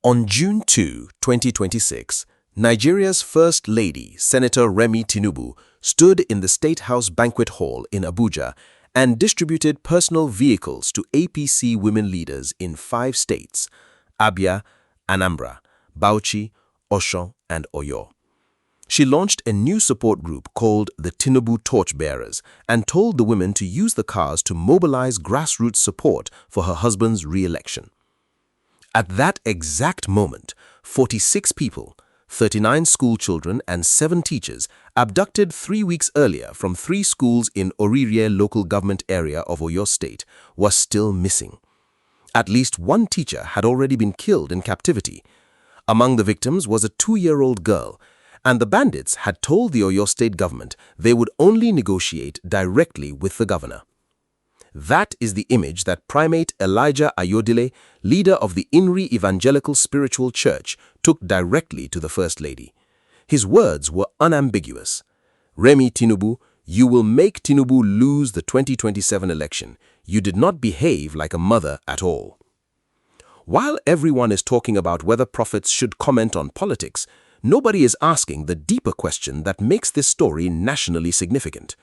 On June 2, 2026, Nigeria's First Lady, Senator Remi Tinubu, stood in the State House Banquet Hall in Abuja and distributed personal vehicles to APC women leaders in 5 states: Abia, Anambra, Bauchi, Osun, and Oyo. She launched a new support group called the Tinubu Torchbearers and told the women to use the cars to mobilize grassroots support for her husband's re-election. At that exact moment, 46 people, 39 schoolchildren and 7 teachers, abducted 3 weeks earlier from 3 schools in Orire local government area of Oyo State, were still missing. At least 1 teacher had already been killed in captivity. Among the victims was a 2-year-old girl, and the bandits had told the Oyo State government they would only negotiate directly with the governor. That is the image that Primate Elijah Ayodele, leader of the INRI Evangelical Spiritual Church, took directly to the First Lady. His words were unambiguous. "Remi Tinubu, you will make Tinubu lose the 2027 election. You did not behave like a mother at all." While everyone is talking about whether prophets should comment on politics, nobody is asking the deeper question that makes this story nationally significant.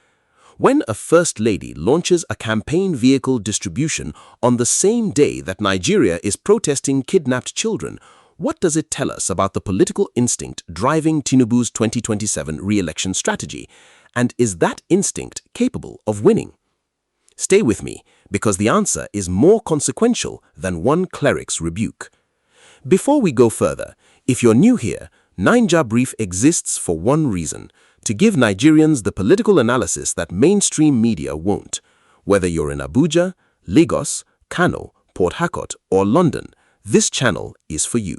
When a First Lady launches a campaign vehicle distribution on the same day that Nigeria is protesting kidnapped children, what does it tell us about the political instinct driving Tinubu's 2027 re-election strategy? And is that instinct capable of winning? Stay with me, because the answer is more consequential than one cleric's rebuke. Before we go further, if you're new here, Ninja Brief exists for one reason: to give Nigerians the political analysis that mainstream media won't. Whether you're in Abuja, Lagos, Kano, Port Harcourt, or London, this channel is for you.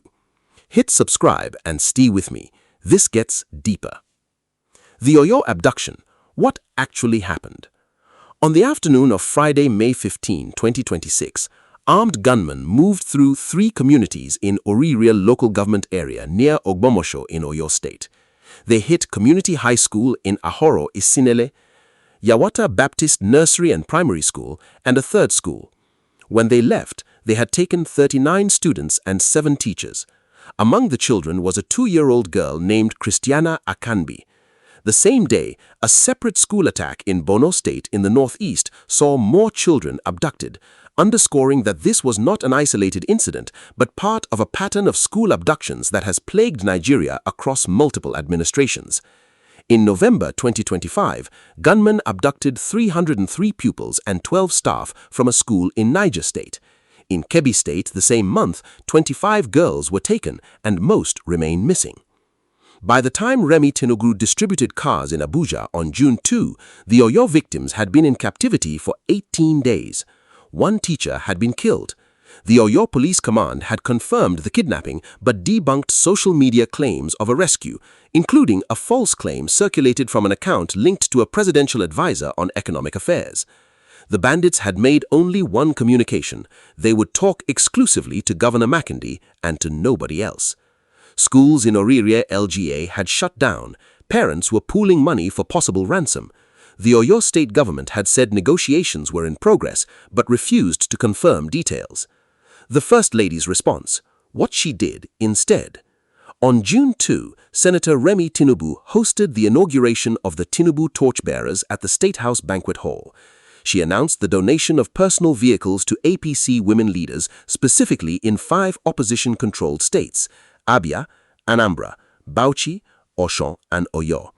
Hit subscribe and stay with me. This gets deeper. The Oyo abduction. What actually happened? On the afternoon of Friday, May 15, 2026, armed gunmen moved through 3 communities in Orire local government area near Ogbomosho in Oyo State. They hit Community High School in Ahoro Isinele, Yawata Baptist Nursery and Primary School, and a 3rd school. When they left, they had taken 39 students and 7 teachers. Among the children was a 2-year-old girl named Christiana Akanbi. The same day, a separate school attack in Borno State in the northeast saw more children abducted, underscoring that this was not an isolated incident, but part of a pattern of school abductions that has plagued Nigeria across multiple administrations. In November 2025, gunmen abducted 303 pupils and 12 staff from a school in Niger State. In Kebbi State the same month, 25 girls were taken and most remain missing. By the time Remi Tinubu distributed cars in Abuja on June 2, the Oyo victims had been in captivity for 18 days. 1 teacher had been killed. The Oyo Police Command had confirmed the kidnapping but debunked social media claims of a rescue, including a false claim circulated from an account linked to a presidential advisor on economic affairs. The bandits had made only one communication: they would talk exclusively to Governor Makinde and to nobody else. Schools in Orire LGA had shut down. Parents were pooling money for possible ransom. The Oyo State government had said negotiations were in progress, but refused to confirm details. The First Lady's response: what she did instead. On June 2, Senator Remi Tinubu hosted the inauguration of the Tinubu Torchbearers at the State House Banquet Hall. She announced the donation of personal vehicles to APC women leaders, specifically in 5 opposition-controlled states: Abia, Anambra, Bauchi, Osun, and Oyo.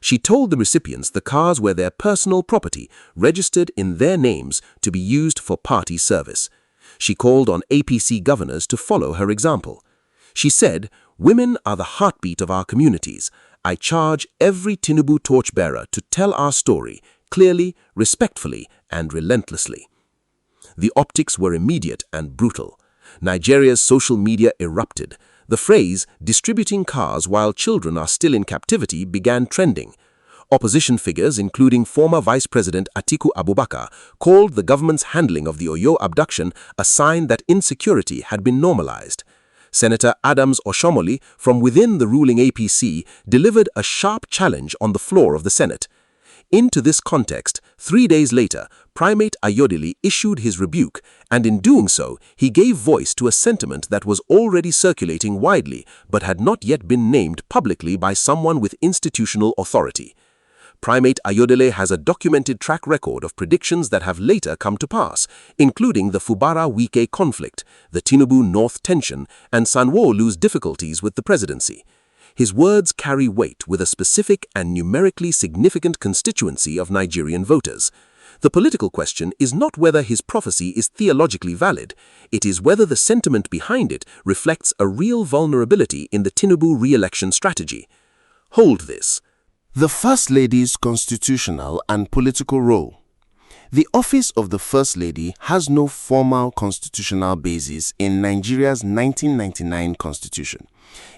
She told the recipients the cars were their personal property, registered in their names to be used for party service. She called on APC governors to follow her example. She said, "Women are the heartbeat of our communities. I charge every Tinubu torchbearer to tell our story clearly, respectfully, and relentlessly." The optics were immediate and brutal. Nigeria's social media erupted. The phrase, "distributing cars while children are still in captivity," began trending. Opposition figures, including former Vice President Atiku Abubakar, called the government's handling of the Oyo abduction a sign that insecurity had been normalized. Senator Adams Oshomole, from within the ruling APC, delivered a sharp challenge on the floor of the Senate. Into this context, 3 days later, Primate Ayodele issued his rebuke, and in doing so, he gave voice to a sentiment that was already circulating widely but had not yet been named publicly by someone with institutional authority. Primate Ayodele has a documented track record of predictions that have later come to pass, including the Fubara-Wike conflict, the Tinubu-North tension, and Sanwo-Olu's difficulties with the presidency. His words carry weight with a specific and numerically significant constituency of Nigerian voters. The political question is not whether his prophecy is theologically valid, it is whether the sentiment behind it reflects a real vulnerability in the Tinubu re-election strategy. Hold this. The First Lady's constitutional and political role. The office of the First Lady has no formal constitutional basis in Nigeria's 1999 constitution.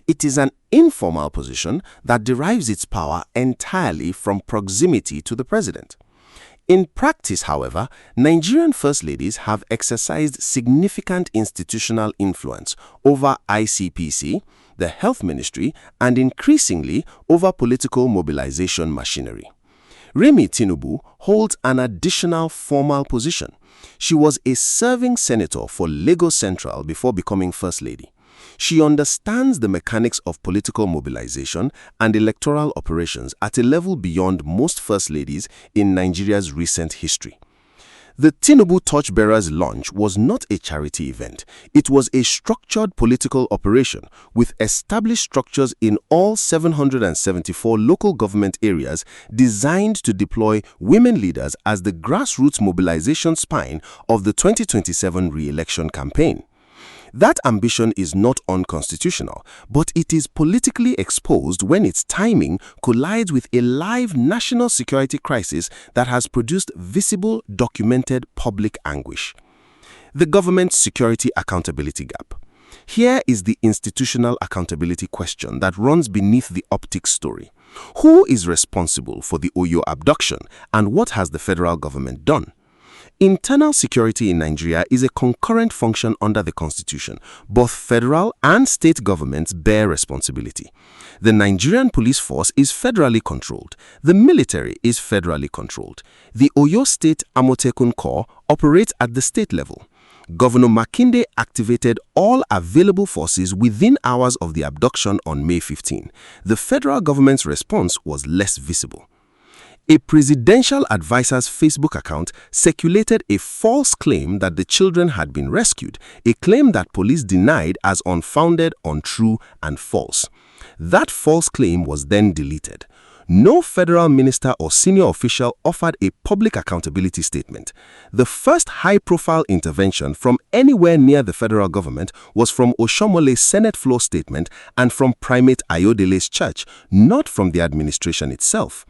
It is an informal position that derives its power entirely from proximity to the president. In practice, however, Nigerian First Ladies have exercised significant institutional influence over ICPC, the Health Ministry, and increasingly over political mobilization machinery. Remi Tinubu holds an additional formal position. She was a serving senator for Lagos Central before becoming First Lady. She understands the mechanics of political mobilization and electoral operations at a level beyond most First Ladies in Nigeria's recent history. The Tinubu Torchbearers launch was not a charity event. It was a structured political operation with established structures in all 774 local government areas designed to deploy women leaders as the grassroots mobilization spine of the 2027 re-election campaign. That ambition is not unconstitutional, but it is politically exposed when its timing collides with a live national security crisis that has produced visible, documented public anguish. The government's security accountability gap. Here is the institutional accountability question that runs beneath the optics story. Who is responsible for the Oyo abduction, and what has the federal government done? Internal security in Nigeria is a concurrent function under the Constitution. Both federal and state governments bear responsibility. The Nigerian police force is federally controlled. The military is federally controlled. The Oyo State Amotekun Corps operates at the state level. Governor Makinde activated all available forces within hours of the abduction on May 15. The federal government's response was less visible. A presidential advisor's Facebook account circulated a false claim that the children had been rescued, a claim that police denied as unfounded, untrue, and false. That false claim was then deleted. No federal minister or senior official offered a public accountability statement. The first high-profile intervention from anywhere near the federal government was from Oshomole's Senate floor statement and from Primate Ayodele's church, not from the administration itself.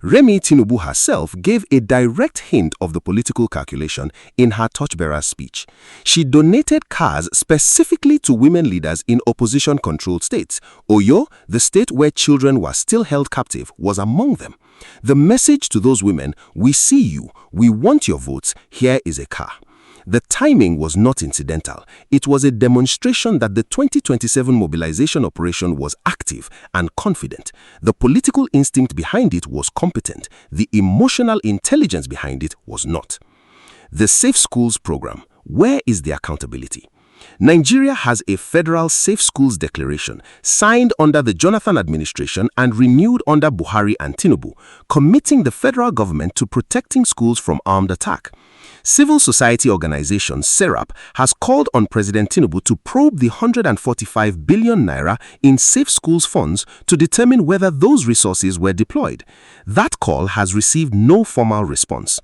Remi Tinubu herself gave a direct hint of the political calculation in her Torchbearers speech. She donated cars specifically to women leaders in opposition-controlled states. Oyo, the state where children were still held captive, was among them. The message to those women, "We see you, we want your votes, here is a car." The timing was not incidental. It was a demonstration that the 2027 mobilization operation was active and confident. The political instinct behind it was competent. The emotional intelligence behind it was not. The Safe Schools program. Where is the accountability? Nigeria has a federal Safe Schools Declaration signed under the Jonathan administration and renewed under Buhari and Tinubu, committing the federal government to protecting schools from armed attack. Civil society organization SERAP has called on President Tinubu to probe the 145 billion naira in Safe Schools funds to determine whether those resources were deployed. That call has received no formal response.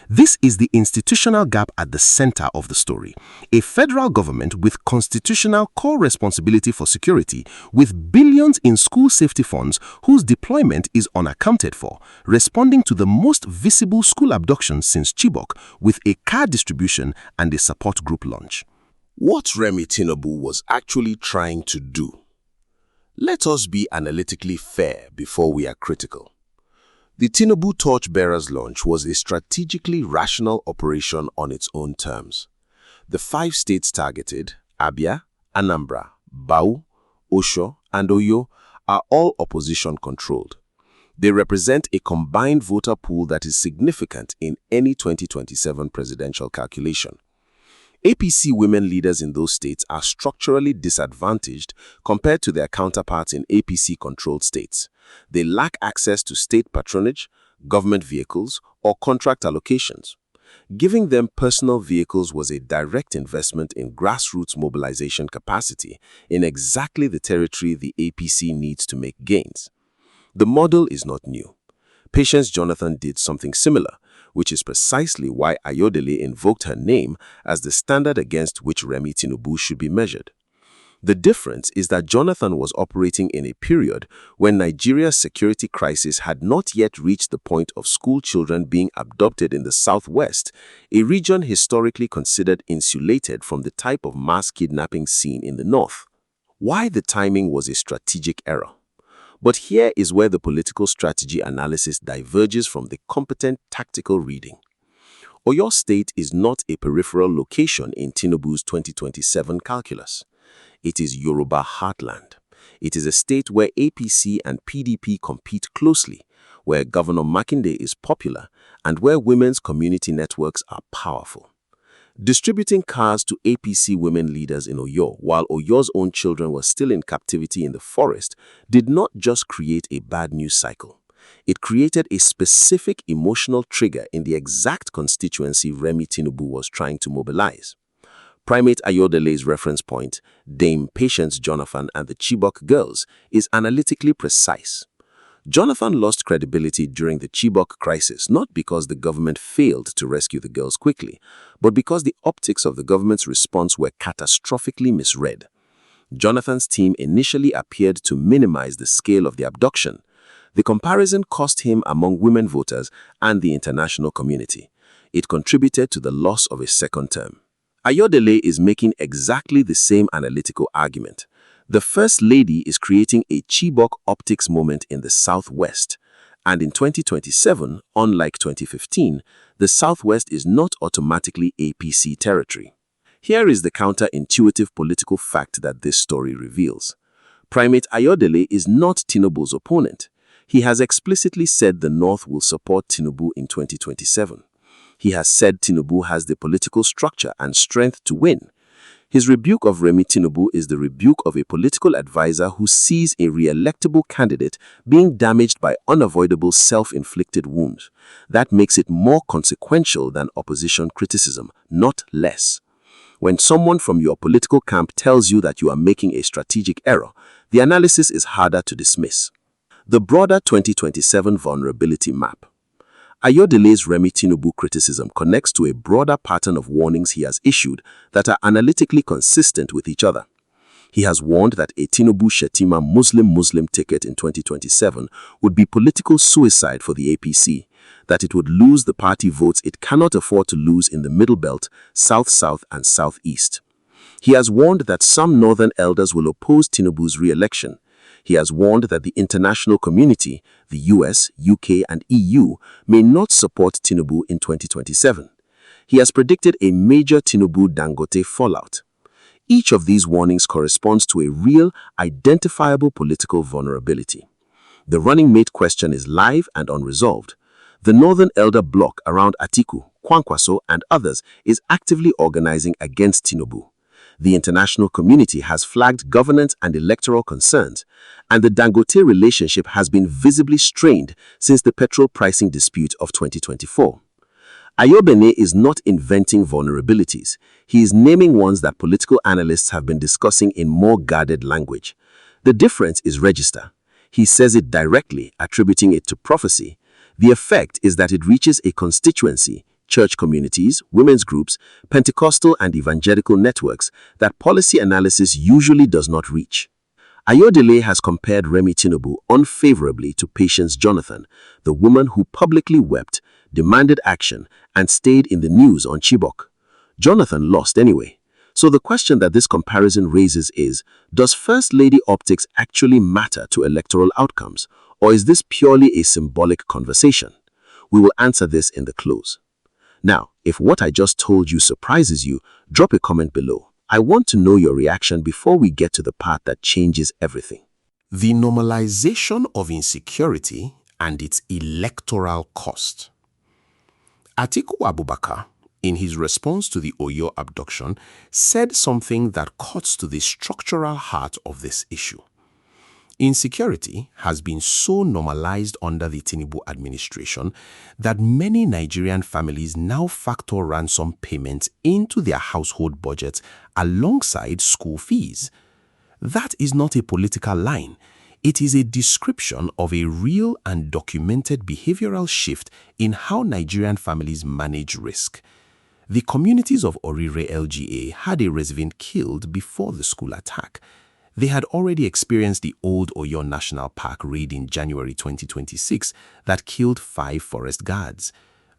This is the institutional gap at the center of the story. A federal government with constitutional core responsibility for security, with billions in school safety funds whose deployment is unaccounted for, responding to the most visible school abductions since Chibok with a car distribution and a support group launch. What Remi Tinubu was actually trying to do? Let us be analytically fair before we are critical. The Tinubu Torchbearers launch was a strategically rational operation on its own terms. The 5 states targeted, Abia, Anambra, Bau, Osho, and Oyo, are all opposition-controlled. They represent a combined voter pool that is significant in any 2027 presidential calculation. APC women leaders in those states are structurally disadvantaged compared to their counterparts in APC-controlled states. They lack access to state patronage, government vehicles, or contract allocations. Giving them personal vehicles was a direct investment in grassroots mobilization capacity in exactly the territory the APC needs to make gains. The model is not new. Patience Jonathan did something similar, which is precisely why Ayodele invoked her name as the standard against which Remi Tinubu should be measured. The difference is that Jonathan was operating in a period when Nigeria's security crisis had not yet reached the point of school children being abducted in the southwest, a region historically considered insulated from the type of mass kidnapping seen in the north. Why the timing was a strategic error. But here is where the political strategy analysis diverges from the competent tactical reading. Oyo State is not a peripheral location in Tinubu's 2027 calculus. It is Yoruba heartland. It is a state where APC and PDP compete closely, where Governor Makinde is popular, and where women's community networks are powerful. Distributing cars to APC women leaders in Oyo while Oyo's own children were still in captivity in the forest did not just create a bad news cycle. It created a specific emotional trigger in the exact constituency Remi Tinubu was trying to mobilize. Primate Ayodele's reference point, Dame Patience Jonathan and the Chibok girls, is analytically precise. Jonathan lost credibility during the Chibok crisis not because the government failed to rescue the girls quickly, but because the optics of the government's response were catastrophically misread. Jonathan's team initially appeared to minimize the scale of the abduction. The comparison cost him among women voters and the international community. It contributed to the loss of a second term. Ayodele is making exactly the same analytical argument. The First Lady is creating a Chibok optics moment in the Southwest, and in 2027, unlike 2015, the Southwest is not automatically APC territory. Here is the counterintuitive political fact that this story reveals. Primate Ayodele is not Tinubu's opponent. He has explicitly said the North will support Tinubu in 2027. He has said Tinubu has the political structure and strength to win. His rebuke of Remi Tinubu is the rebuke of a political advisor who sees a re-electable candidate being damaged by unavoidable self-inflicted wounds. That makes it more consequential than opposition criticism, not less. When someone from your political camp tells you that you are making a strategic error, the analysis is harder to dismiss. The broader 2027 vulnerability map. Ayodele's Remi Tinubu criticism connects to a broader pattern of warnings he has issued that are analytically consistent with each other. He has warned that a Tinubu-Shetima Muslim ticket in 2027 would be political suicide for the APC, that it would lose the party votes it cannot afford to lose in the Middle Belt, South-South, and Southeast. He has warned that some northern elders will oppose Tinubu's re-election. He has warned that the international community, the US, UK, and EU, may not support Tinubu in 2027. He has predicted a major Tinubu-Dangote fallout. Each of these warnings corresponds to a real, identifiable political vulnerability. The running mate question is live and unresolved. The Northern Elder Bloc around Atiku, Kwankwaso, and others is actively organizing against Tinubu. The international community has flagged governance and electoral concerns, and the Dangote relationship has been visibly strained since the petrol pricing dispute of 2024. Ayodele is not inventing vulnerabilities. He is naming ones that political analysts have been discussing in more guarded language. The difference is register. He says it directly, attributing it to prophecy. The effect is that it reaches a constituency, church communities, women's groups, Pentecostal and evangelical networks that policy analysis usually does not reach. Ayodele has compared Remi Tinubu unfavorably to Patience Jonathan, the woman who publicly wept, demanded action, and stayed in the news on Chibok. Jonathan lost anyway. So the question that this comparison raises is, does First Lady optics actually matter to electoral outcomes, or is this purely a symbolic conversation? We will answer this in the close. Now, if what I just told you surprises you, drop a comment below. I want to know your reaction before we get to the part that changes everything. The normalization of insecurity and its electoral cost. Atiku Abubakar, in his response to the Oyo abduction, said something that cuts to the structural heart of this issue. Insecurity has been so normalized under the Tinubu administration that many Nigerian families now factor ransom payments into their household budgets alongside school fees. That is not a political line. It is a description of a real and documented behavioral shift in how Nigerian families manage risk. The communities of Orire LGA had a resident killed before the school attack. They had already experienced the old Oyo National Park raid in January 2026 that killed 5 forest guards.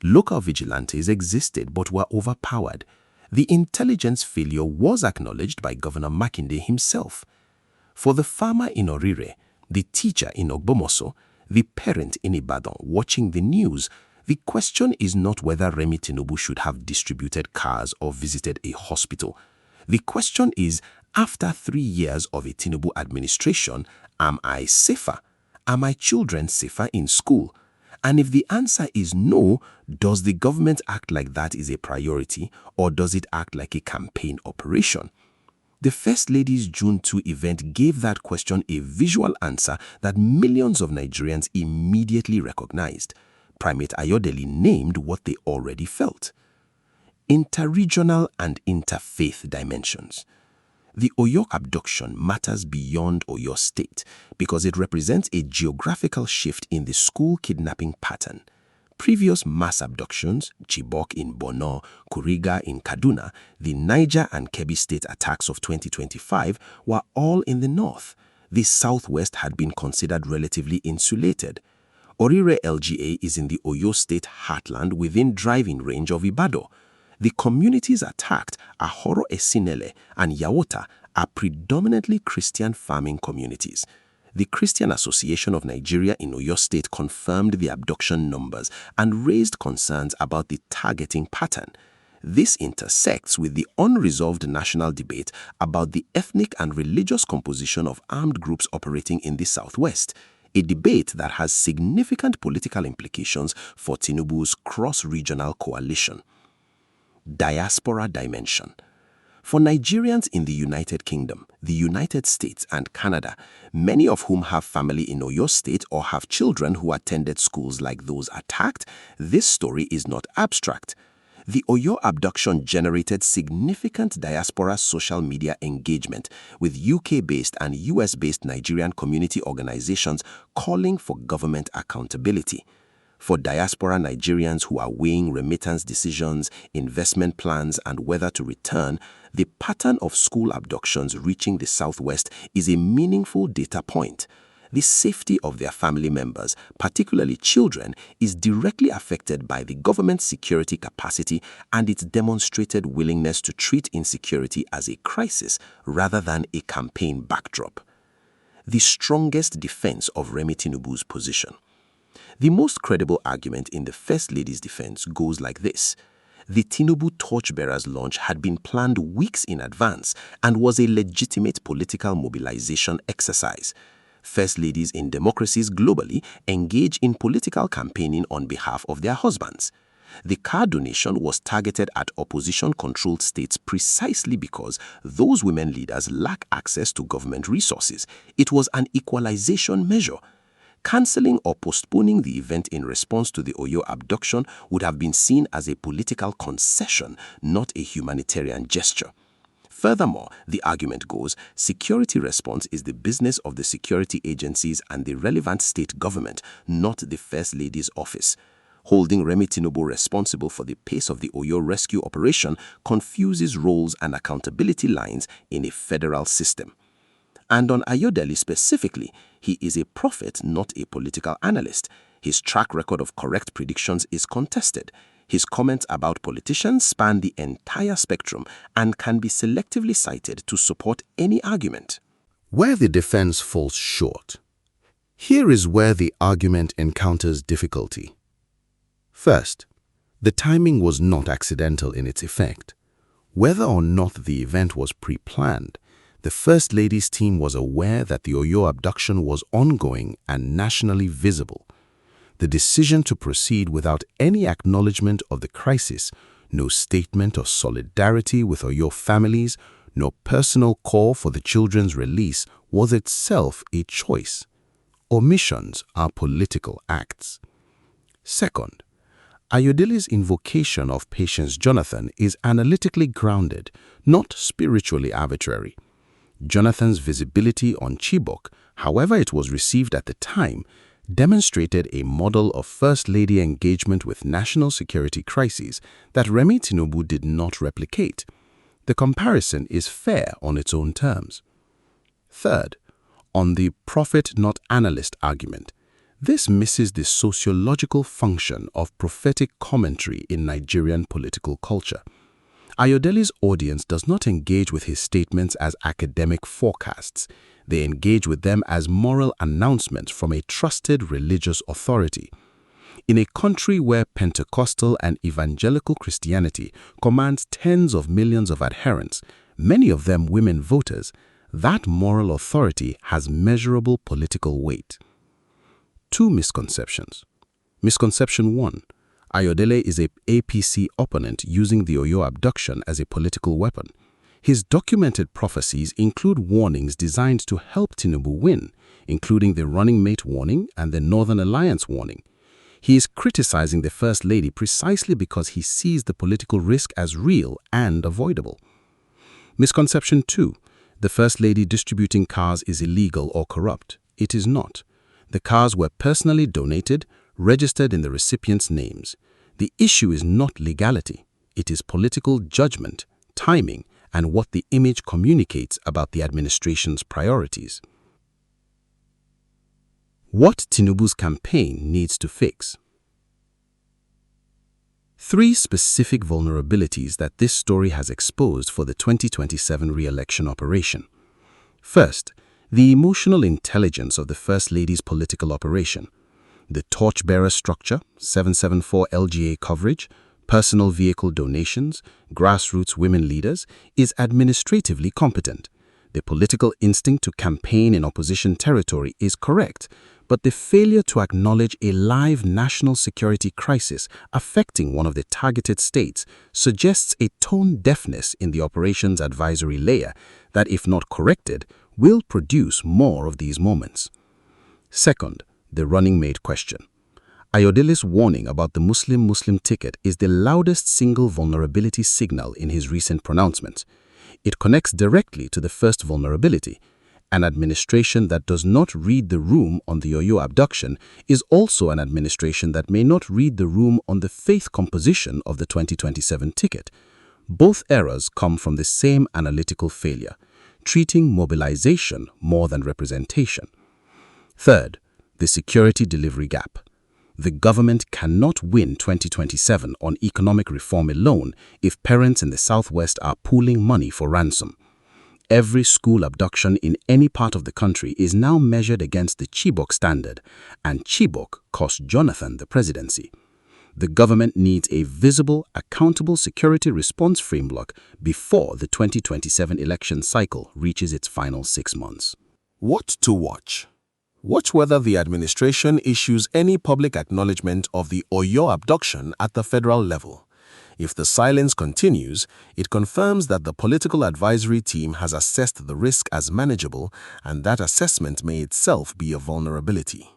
Local vigilantes existed but were overpowered. The intelligence failure was acknowledged by Governor Makinde himself. For the farmer in Orire, the teacher in Ogbomoso, the parent in Ibadan watching the news, the question is not whether Remi Tinubu should have distributed cars or visited a hospital. The question is, after 3 years of a Tinubu administration, am I safer? Are my children safer in school? And if the answer is no, does the government act like that is a priority, or does it act like a campaign operation? The First Lady's June 2 event gave that question a visual answer that millions of Nigerians immediately recognized. Primate Ayodele named what they already felt. Interregional and interfaith dimensions. The Oyo abduction matters beyond Oyo State because it represents a geographical shift in the school kidnapping pattern. Previous mass abductions, Chibok in Borno, Kuriga in Kaduna, the Niger and Kebbi state attacks of 2025 were all in the north. The southwest had been considered relatively insulated. Orire LGA is in the Oyo State heartland within driving range of Ibadan. The communities attacked, Ahoro Esinele and Yawota, are predominantly Christian farming communities. The Christian Association of Nigeria in Oyo State confirmed the abduction numbers and raised concerns about the targeting pattern. This intersects with the unresolved national debate about the ethnic and religious composition of armed groups operating in the southwest, a debate that has significant political implications for Tinubu's cross-regional coalition. Diaspora dimension. For Nigerians in the United Kingdom, the United States, and Canada, many of whom have family in Oyo State or have children who attended schools like those attacked, this story is not abstract. The Oyo abduction generated significant diaspora social media engagement, with UK-based and US-based Nigerian community organizations calling for government accountability. For diaspora Nigerians who are weighing remittance decisions, investment plans, and whether to return, the pattern of school abductions reaching the southwest is a meaningful data point. The safety of their family members, particularly children, is directly affected by the government's security capacity and its demonstrated willingness to treat insecurity as a crisis rather than a campaign backdrop. The strongest defense of Remi Tinubu's position. The most credible argument in the First Lady's defense goes like this. The Tinubu Torchbearers launch had been planned weeks in advance and was a legitimate political mobilization exercise. First ladies in democracies globally engage in political campaigning on behalf of their husbands. The car donation was targeted at opposition-controlled states precisely because those women leaders lack access to government resources. It was an equalization measure. Cancelling or postponing the event in response to the Oyo abduction would have been seen as a political concession, not a humanitarian gesture. Furthermore, the argument goes, security response is the business of the security agencies and the relevant state government, not the First Lady's office. Holding Remi Tinubu responsible for the pace of the Oyo rescue operation confuses roles and accountability lines in a federal system. And on Ayodele specifically, he is a prophet, not a political analyst. His track record of correct predictions is contested. His comments about politicians span the entire spectrum and can be selectively cited to support any argument. Where the defense falls short. Here is where the argument encounters difficulty. First, the timing was not accidental in its effect. Whether or not the event was pre-planned, the First Lady's team was aware that the Oyo abduction was ongoing and nationally visible. the decision to proceed without any acknowledgement of the crisis, no statement of solidarity with Oyo families, no personal call for the children's release was itself a choice. Omissions are political acts. Second, Ayodele's invocation of Patience Jonathan is analytically grounded, not spiritually arbitrary. Jonathan's visibility on Chibok, however it was received at the time, demonstrated a model of First Lady engagement with national security crises that Remi Tinubu did not replicate. The comparison is fair on its own terms. Third, on the prophet not analyst argument, this misses the sociological function of prophetic commentary in Nigerian political culture. Ayodele's audience does not engage with his statements as academic forecasts. They engage with them as moral announcements from a trusted religious authority. In a country where Pentecostal and evangelical Christianity commands tens of millions of adherents, many of them women voters, that moral authority has measurable political weight. Two misconceptions. Misconception 1. Ayodele is an APC opponent using the Oyo abduction as a political weapon. His documented prophecies include warnings designed to help Tinubu win, including the running mate warning and the Northern Alliance warning. He is criticizing the First Lady precisely because he sees the political risk as real and avoidable. Misconception 2. The First Lady distributing cars is illegal or corrupt. It is not. The cars were personally donated, registered in the recipient's names. The issue is not legality. It is political judgment, timing, and what the image communicates about the administration's priorities. What Tinubu's campaign needs to fix. 3 specific vulnerabilities that this story has exposed for the 2027 re-election operation. First, the emotional intelligence of the First Lady's political operation. The torchbearer structure, 774 LGA coverage, personal vehicle donations, grassroots women leaders, is administratively competent. The political instinct to campaign in opposition territory is correct, but the failure to acknowledge a live national security crisis affecting one of the targeted states suggests a tone deafness in the operations advisory layer that, if not corrected, will produce more of these moments. Second, the running mate question. Ayodele's warning about the Muslim-Muslim ticket is the loudest single vulnerability signal in his recent pronouncements. It connects directly to the first vulnerability. An administration that does not read the room on the Oyo abduction is also an administration that may not read the room on the faith composition of the 2027 ticket. Both errors come from the same analytical failure, treating mobilization more than representation. Third, the security delivery gap. The government cannot win 2027 on economic reform alone if parents in the Southwest are pooling money for ransom. Every school abduction in any part of the country is now measured against the Chibok standard, and Chibok cost Jonathan the presidency. The government needs a visible, accountable security response framework before the 2027 election cycle reaches its final 6 months. What to watch? Watch whether the administration issues any public acknowledgement of the Oyo abduction at the federal level. If the silence continues, it confirms that the political advisory team has assessed the risk as manageable, and that assessment may itself be a vulnerability.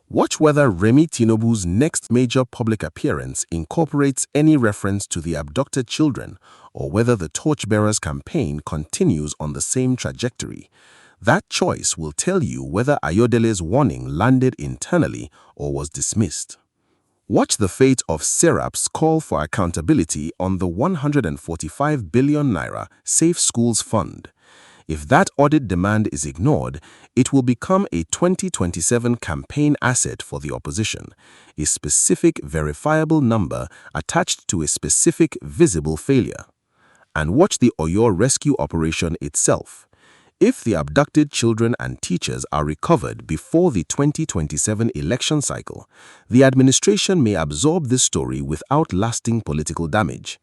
Watch whether Remi Tinubu's next major public appearance incorporates any reference to the abducted children, or whether the Torchbearers campaign continues on the same trajectory. That choice will tell you whether Ayodele's warning landed internally or was dismissed. Watch the fate of SERAP's call for accountability on the 145 billion naira Safe Schools Fund. If that audit demand is ignored, it will become a 2027 campaign asset for the opposition, a specific verifiable number attached to a specific visible failure. And watch the Oyo rescue operation itself. If the abducted children and teachers are recovered before the 2027 election cycle, the administration may absorb this story without lasting political damage.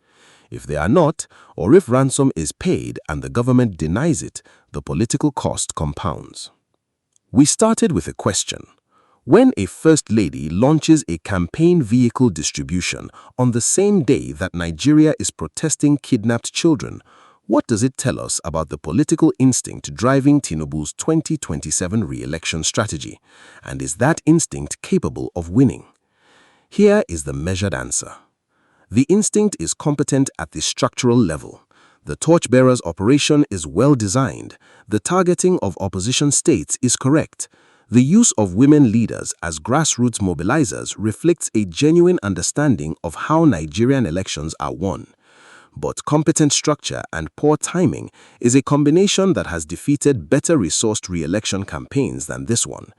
If they are not, or if ransom is paid and the government denies it, the political cost compounds. We started with a question. When a First Lady launches a campaign vehicle distribution on the same day that Nigeria is protesting kidnapped children, what does it tell us about the political instinct driving Tinubu's 2027 re-election strategy? And is that instinct capable of winning? Here is the measured answer. The instinct is competent at the structural level. The Torchbearers operation is well designed. The targeting of opposition states is correct. The use of women leaders as grassroots mobilizers reflects a genuine understanding of how Nigerian elections are won. But competent structure and poor timing is a combination that has defeated better resourced re-election campaigns than this one.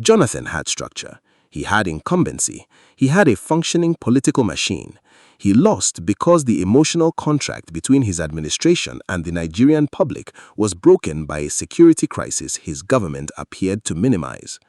Jonathan had structure. He had incumbency. He had a functioning political machine. He lost because the emotional contract between his administration and the Nigerian public was broken by a security crisis his government appeared to minimize.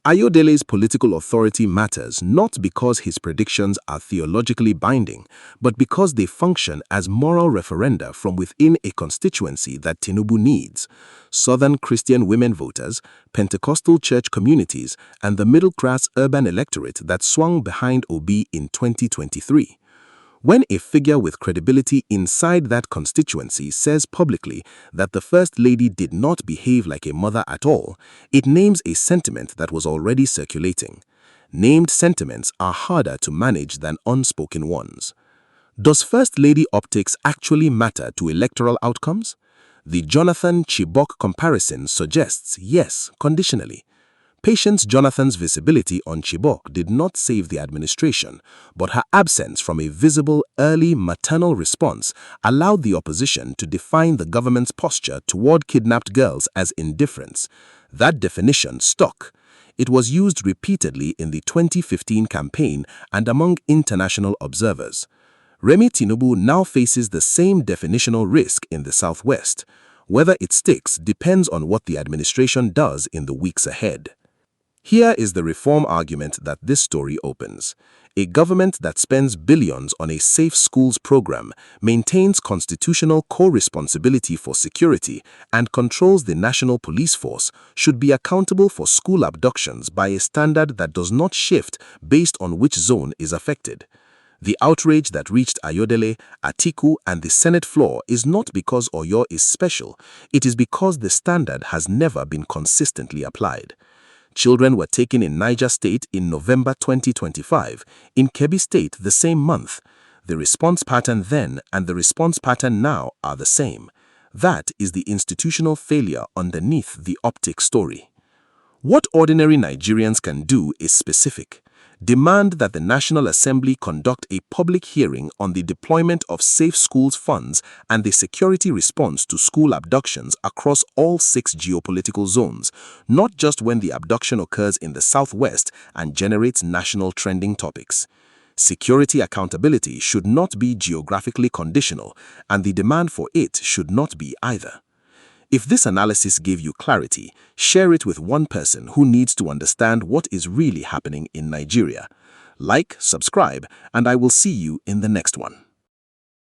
Ayodele's political authority matters not because his predictions are theologically binding, but because they function as moral referenda from within a constituency that Tinubu needs: Southern Christian women voters, Pentecostal church communities, and the middle-class urban electorate that swung behind Obi in 2023. When a figure with credibility inside that constituency says publicly that the First Lady did not behave like a mother at all, it names a sentiment that was already circulating. Named sentiments are harder to manage than unspoken ones. Does First Lady optics actually matter to electoral outcomes? The Jonathan Chibok comparison suggests yes, conditionally. Patience Jonathan's visibility on Chibok did not save the administration, but her absence from a visible, early maternal response allowed the opposition to define the government's posture toward kidnapped girls as indifference. That definition stuck. It was used repeatedly in the 2015 campaign and among international observers. Remi Tinubu now faces the same definitional risk in the Southwest. Whether it sticks depends on what the administration does in the weeks ahead. Here is the reform argument that this story opens. A government that spends billions on a safe schools program, maintains constitutional co-responsibility for security, and controls the national police force should be accountable for school abductions by a standard that does not shift based on which zone is affected. The outrage that reached Ayodele, Atiku, and the Senate floor is not because Oyo is special. It is because the standard has never been consistently applied. Children were taken in Niger State in November 2025, in Kebbi State the same month. The response pattern then and the response pattern now are the same. That is the institutional failure underneath the optic story. What ordinary Nigerians can do is specific. Demand that the National Assembly conduct a public hearing on the deployment of safe schools funds and the security response to school abductions across all 6 geopolitical zones, not just when the abduction occurs in the Southwest and generates national trending topics. Security accountability should not be geographically conditional, and the demand for it should not be either. If this analysis gave you clarity, share it with one person who needs to understand what is really happening in Nigeria. Like, subscribe, and I will see you in the next one.